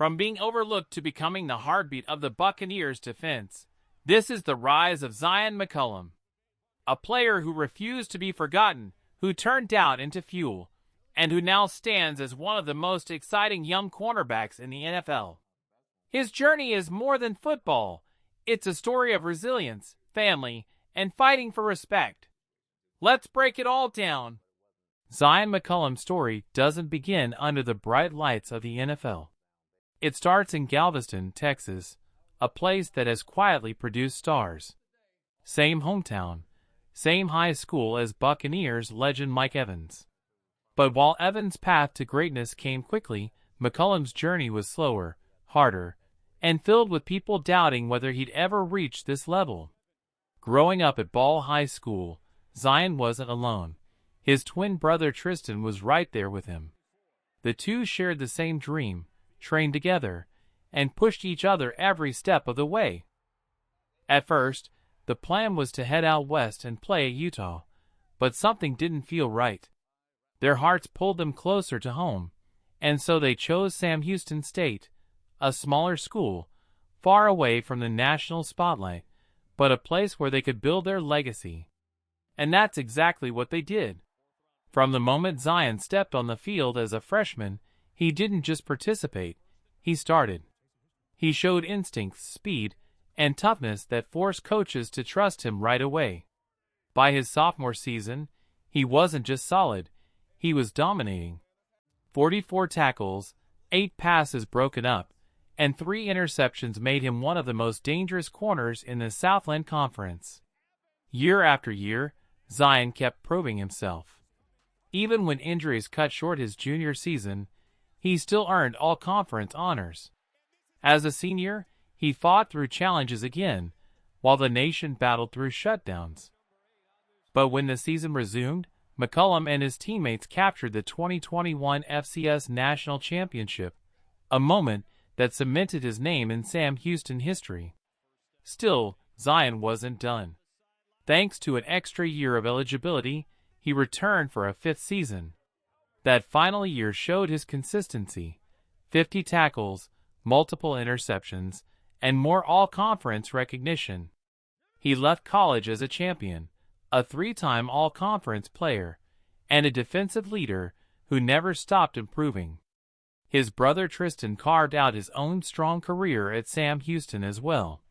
From being overlooked to becoming the heartbeat of the Buccaneers defense, this is the rise of Zion McCollum. A player who refused to be forgotten, who turned doubt into fuel, and who now stands as one of the most exciting young cornerbacks in the NFL. His journey is more than football. It's a story of resilience, family, and fighting for respect. Let's break it all down. Zion McCollum's story doesn't begin under the bright lights of the NFL. It starts in Galveston, Texas, a place that has quietly produced stars. Same hometown, same high school as Buccaneers legend Mike Evans. But while Evans' path to greatness came quickly, McCollum's journey was slower, harder, and filled with people doubting whether he'd ever reach this level. Growing up at Ball High School, Zion wasn't alone. His twin brother Tristan was right there with him. The two shared the same dream, trained together, and pushed each other every step of the way. At first, the plan was to head out west and play at Utah, but something didn't feel right. Their hearts pulled them closer to home, and so they chose Sam Houston State, a smaller school, far away from the national spotlight, but a place where they could build their legacy. And that's exactly what they did. From the moment Zion stepped on the field as a freshman, he didn't just participate, he started. He showed instincts, speed, and toughness that forced coaches to trust him right away. By his sophomore season, he wasn't just solid, he was dominating. 44 tackles, 8 passes broken up, and 3 interceptions made him one of the most dangerous corners in the Southland Conference. Year after year, Zion kept proving himself. Even when injuries cut short his junior season, he still earned all-conference honors. As a senior, he fought through challenges again, while the nation battled through shutdowns. But when the season resumed, McCollum and his teammates captured the 2021 FCS National Championship, a moment that cemented his name in Sam Houston history. Still, Zion wasn't done. Thanks to an extra year of eligibility, he returned for a 5th season. That final year showed his consistency: 50 tackles, multiple interceptions, and more all-conference recognition. He left college as a champion, a 3-time all-conference player, and a defensive leader who never stopped improving. His brother Tristan carved out his own strong career at Sam Houston as well,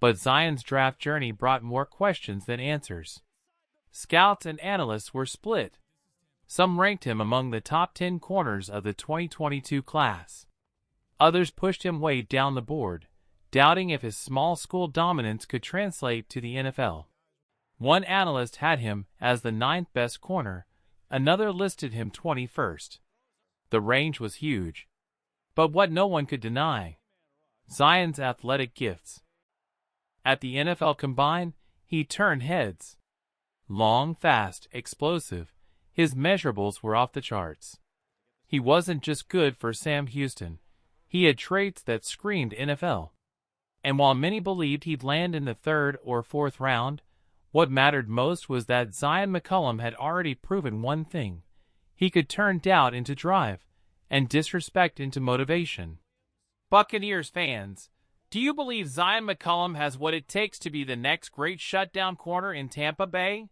but Zion's draft journey brought more questions than answers. Scouts and analysts were split. Some ranked him among the top 10 corners of the 2022 class. Others pushed him way down the board, doubting if his small school dominance could translate to the NFL. One analyst had him as the 9th best corner, another listed him 21st. The range was huge. But what no one could deny: Zion's athletic gifts. At the NFL Combine, he turned heads. Long, fast, explosive, his measurables were off the charts. He wasn't just good for Sam Houston, he had traits that screamed NFL. And while many believed he'd land in the 3rd or 4th round, what mattered most was that Zion McCollum had already proven one thing: he could turn doubt into drive, and disrespect into motivation. Buccaneers fans, do you believe Zion McCollum has what it takes to be the next great shutdown corner in Tampa Bay?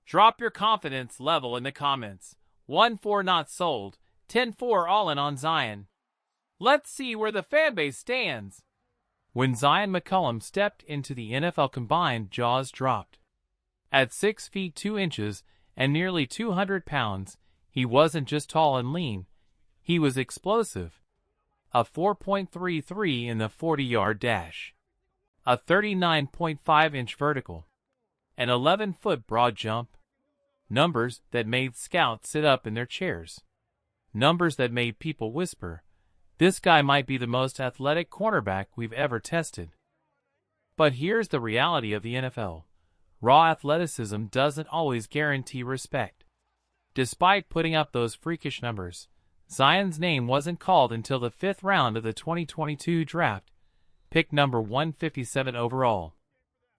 Drop your confidence level in the comments. 1-4 not sold, 10-4 all in on Zion. Let's see where the fanbase stands. When Zion McCollum stepped into the NFL Combine, jaws dropped. At 6 feet 2 inches and nearly 200 pounds, he wasn't just tall and lean, he was explosive. A 4.33 in the 40-yard dash, a 39.5-inch vertical, an 11-foot broad jump. Numbers that made scouts sit up in their chairs. Numbers that made people whisper, "This guy might be the most athletic cornerback we've ever tested." But here's the reality of the NFL. Raw athleticism doesn't always guarantee respect. Despite putting up those freakish numbers, Zion's name wasn't called until the 5th round of the 2022 draft, pick number 157 overall.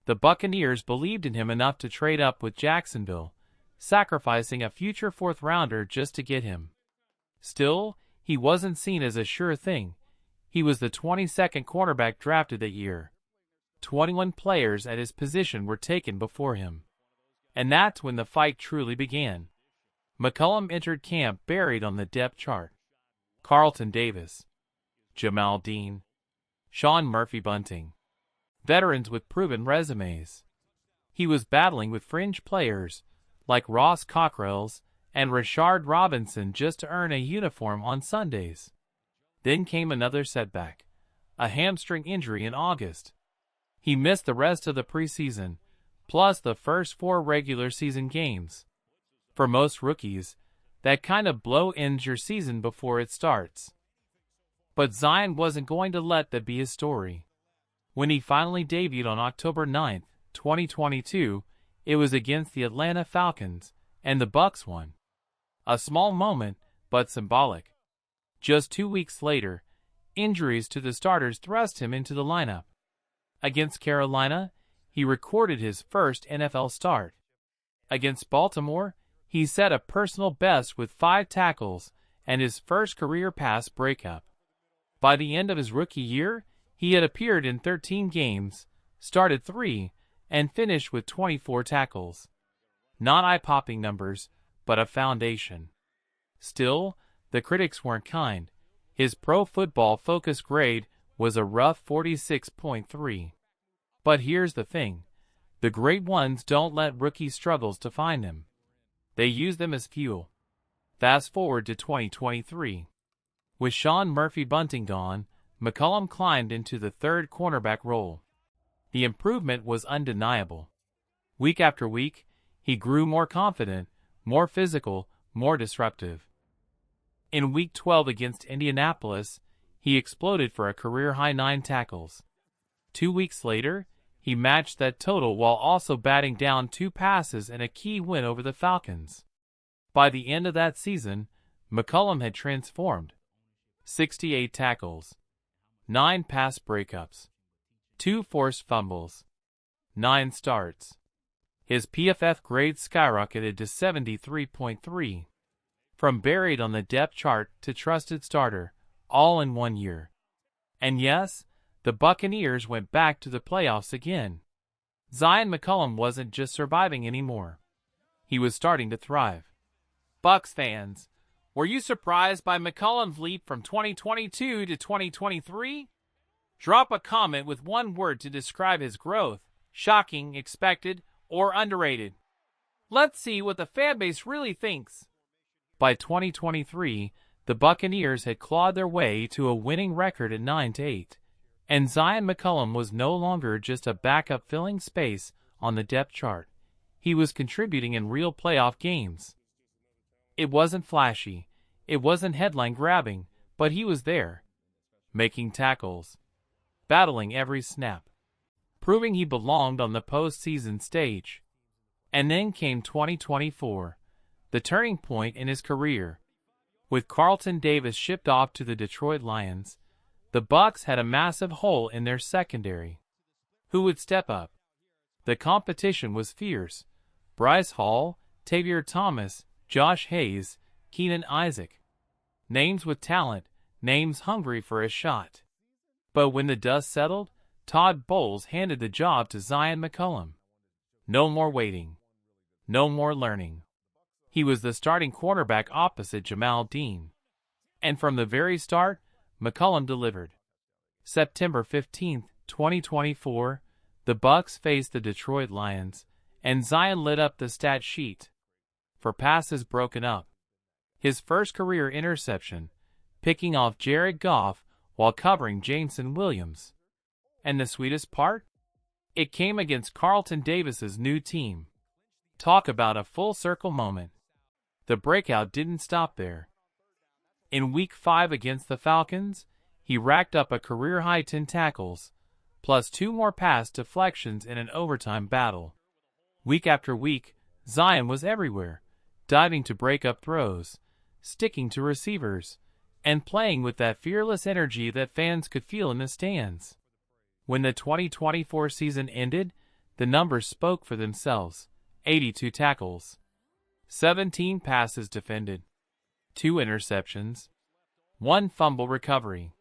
The Buccaneers believed in him enough to trade up with Jacksonville, sacrificing a future 4th rounder just to get him. Still, he wasn't seen as a sure thing. He was the 22nd cornerback drafted that year. 21 players at his position were taken before him. And that's when the fight truly began. McCollum entered camp buried on the depth chart. Carlton Davis, Jamal Dean, Sean Murphy-Bunting. Veterans with proven resumes. He was battling with fringe players like Ross Cockrells and Rashard Robinson just to earn a uniform on Sundays. Then came another setback, a hamstring injury in August. He missed the rest of the preseason, plus the first 4 regular season games. For most rookies, that kind of blow ends your season before it starts. But Zion wasn't going to let that be his story. When he finally debuted on October 9, 2022, it was against the Atlanta Falcons, and the Bucs won. A small moment, but symbolic. Just 2 weeks later, injuries to the starters thrust him into the lineup. Against Carolina, he recorded his first NFL start. Against Baltimore, he set a personal best with 5 tackles and his first career pass breakup. By the end of his rookie year, he had appeared in 13 games, started 3, and finished with 24 tackles. Not eye-popping numbers, but a foundation. Still, the critics weren't kind. His Pro Football Focus grade was a rough 46.3. But here's the thing. The great ones don't let rookie struggles define them. They use them as fuel. Fast forward to 2023. With Sean Murphy-Bunting gone, McCollum climbed into the third cornerback role. The improvement was undeniable. Week after week, he grew more confident, more physical, more disruptive. In Week 12 against Indianapolis, he exploded for a career-high 9 tackles. 2 weeks later, he matched that total while also batting down 2 passes in a key win over the Falcons. By the end of that season, McCollum had transformed. 68 tackles, 9 pass breakups, 2 forced fumbles, 9 starts. His PFF grade skyrocketed to 73.3. From buried on the depth chart to trusted starter, all in 1 year. And yes, the Buccaneers went back to the playoffs again. Zion McCollum wasn't just surviving anymore. He was starting to thrive. Bucs fans, were you surprised by McCollum's leap from 2022 to 2023? Drop a comment with one word to describe his growth: shocking, expected, or underrated. Let's see what the fanbase really thinks. By 2023, the Buccaneers had clawed their way to a winning record at 9-8, and Zion McCollum was no longer just a backup filling space on the depth chart. He was contributing in real playoff games. It wasn't flashy, it wasn't headline-grabbing, but he was there, making tackles, battling every snap, proving he belonged on the postseason stage. And then came 2024, the turning point in his career. With Carlton Davis shipped off to the Detroit Lions, the Bucs had a massive hole in their secondary. Who would step up? The competition was fierce. Bryce Hall, Tavierre Thomas, Josh Hayes, Keenan Isaac. Names with talent, names hungry for a shot. But when the dust settled, Todd Bowles handed the job to Zion McCollum. No more waiting. No more learning. He was the starting cornerback opposite Jamal Dean. And from the very start, McCollum delivered. September 15, 2024, the Bucs faced the Detroit Lions, and Zion lit up the stat sheet. For passes broken up. His first career interception, picking off Jared Goff while covering Jameson Williams. And the sweetest part? It came against Carlton Davis's new team. Talk about a full circle moment. The breakout didn't stop there. In Week 5 against the Falcons, he racked up a career-high 10 tackles, plus 2 more pass deflections in an overtime battle. Week after week, Zion was everywhere, diving to break up throws, sticking to receivers, and playing with that fearless energy that fans could feel in the stands. When the 2024 season ended, the numbers spoke for themselves. 82 tackles, 17 passes defended, 2 interceptions, 1 fumble recovery.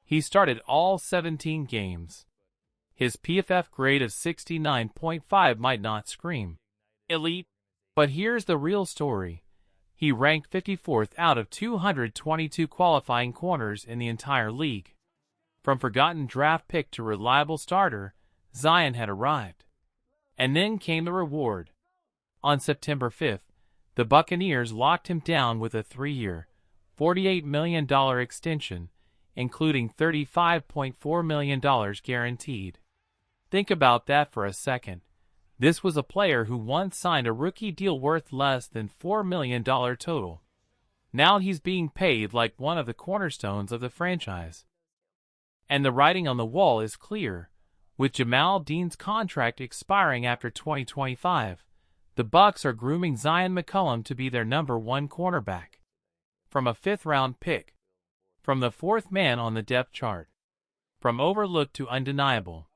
He started all 17 games. His PFF grade of 69.5 might not scream elite, but here's the real story. He ranked 54th out of 222 qualifying corners in the entire league. From forgotten draft pick to reliable starter, Zion had arrived. And then came the reward. On September 5th, the Buccaneers locked him down with a 3-year, $48 million extension, including $35.4 million guaranteed. Think about that for a second. This was a player who once signed a rookie deal worth less than $4 million total. Now he's being paid like one of the cornerstones of the franchise. And the writing on the wall is clear. With Jamal Dean's contract expiring after 2025, the Bucs are grooming Zion McCollum to be their number 1 cornerback. From a 5th-round pick. From the 4th man on the depth chart. From overlooked to undeniable.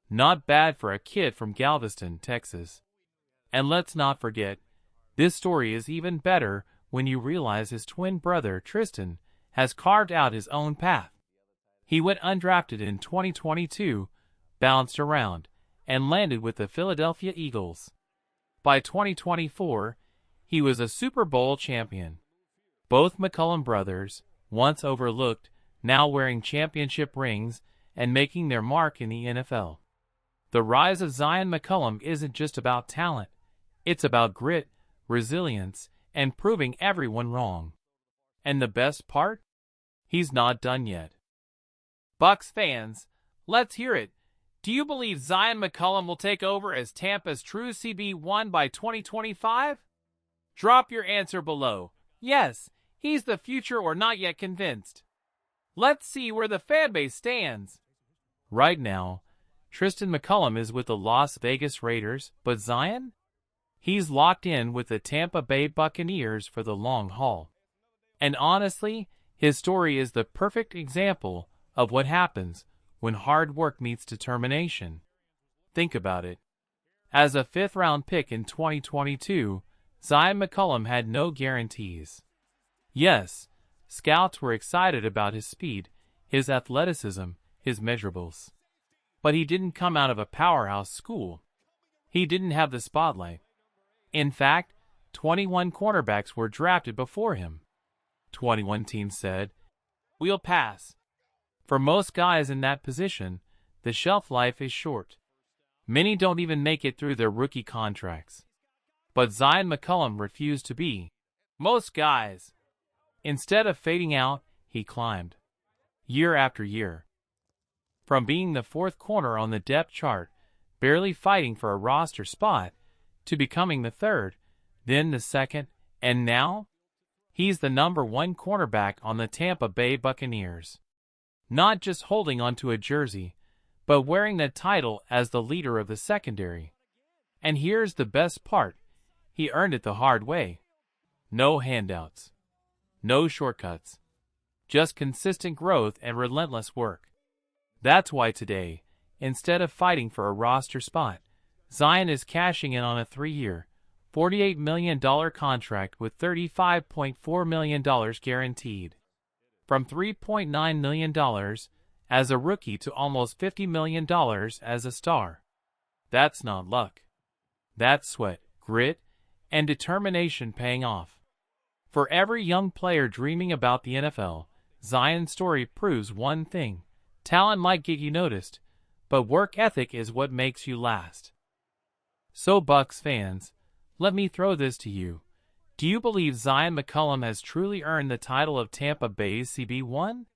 Not bad for a kid from Galveston, Texas. And let's not forget, this story is even better when you realize his twin brother, Tristan, has carved out his own path. He went undrafted in 2022, bounced around, and landed with the Philadelphia Eagles. By 2024, he was a Super Bowl champion. Both McCollum brothers, once overlooked, now wearing championship rings and making their mark in the NFL. The rise of Zion McCollum isn't just about talent. It's about grit, resilience, and proving everyone wrong. And the best part? He's not done yet. Bucs fans, let's hear it. Do you believe Zion McCollum will take over as Tampa's true CB1 by 2025? Drop your answer below. Yes, he's the future or not yet convinced. Let's see where the fanbase stands. Right now, Tristan McCollum is with the Las Vegas Raiders, but Zion? He's locked in with the Tampa Bay Buccaneers for the long haul. And honestly, his story is the perfect example of what happens when hard work meets determination. Think about it. As a 5th-round pick in 2022, Zion McCollum had no guarantees. Yes, scouts were excited about his speed, his athleticism, his measurables. But he didn't come out of a powerhouse school. He didn't have the spotlight. In fact, 21 cornerbacks were drafted before him. 21 teams said, "We'll pass." For most guys in that position, the shelf life is short. Many don't even make it through their rookie contracts. But Zion McCollum refused to be most guys. Instead of fading out, he climbed. Year after year. From being the 4th corner on the depth chart, barely fighting for a roster spot, to becoming the 3rd, then the 2nd, and now? He's the number 1 cornerback on the Tampa Bay Buccaneers. Not just holding onto a jersey, but wearing that title as the leader of the secondary. And here's the best part. He earned it the hard way. No handouts. No shortcuts. Just consistent growth and relentless work. That's why today, instead of fighting for a roster spot, Zion is cashing in on a 3-year, $48 million contract with $35.4 million guaranteed. From $3.9 million as a rookie to almost $50 million as a star. That's not luck. That's sweat, grit, and determination paying off. For every young player dreaming about the NFL, Zion's story proves one thing. Talent might get you noticed, but work ethic is what makes you last. So Bucs fans, let me throw this to you. Do you believe Zion McCollum has truly earned the title of Tampa Bay's CB1?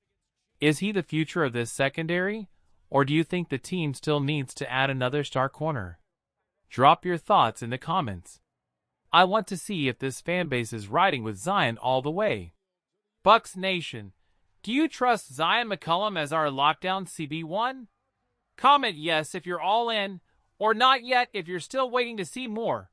Is he the future of this secondary, or do you think the team still needs to add another star corner? Drop your thoughts in the comments. I want to see if this fanbase is riding with Zion all the way. Bucs Nation, do you trust Zion McCollum as our lockdown CB1? Comment yes if you're all in, or not yet if you're still waiting to see more.